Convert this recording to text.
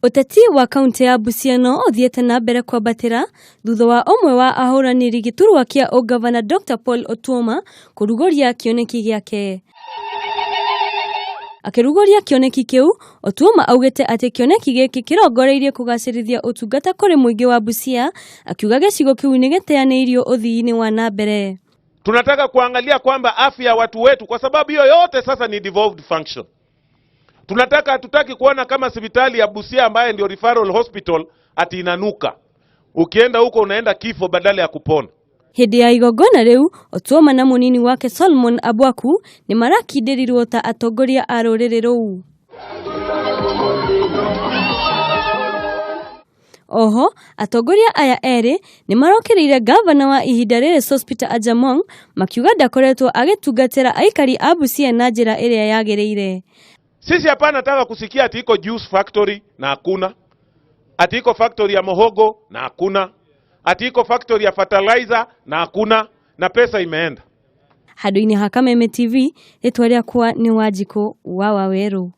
Uteti wa kaunti ya Busia no uthiete na mbere kwambatira thutha wa omwe wa ahuraniri giturwa kia Gavana Dr. Paul Otuoma kurugoria kioneki giake. Akirugoria kioneki kiu, Otuoma augete ati kioneki giki kirongoreirie kugacirithia utungata kuri muingi wa Busia, akiuga gicigo kiu ni giteaneirio uthii-ini wa na mbere. Tunataka kuangalia kwamba afya ya watu wetu, kwa sababu hiyo yote sasa ni devolved function. Hatutaki kuona kama hospitali ya Busia ambaye ndio referral hospital ati inanuka. Ukienda huko unaenda kifo badala ya kupona. Hindi ya igongona riu, Otuoma na munini wake Solomon Abwaku ni marakindirirwo ta atongoria a ruriri ruu. Oho, atongoria aya eri ni marokereire gavana wa ihinda riri Sospeter Ajamong makiuga ndakoretwo agitungatira aikari a Busia na njira iria yagireire. Sisi hapana nataka kusikia ati iko juice factory na hakuna, ati iko factory ya mohogo na hakuna, ati iko factory ya fertilizer na hakuna, na pesa imeenda. Handu-ini ha Kameme TV, ritwa riakwa ni Wanjiku wa Waweru.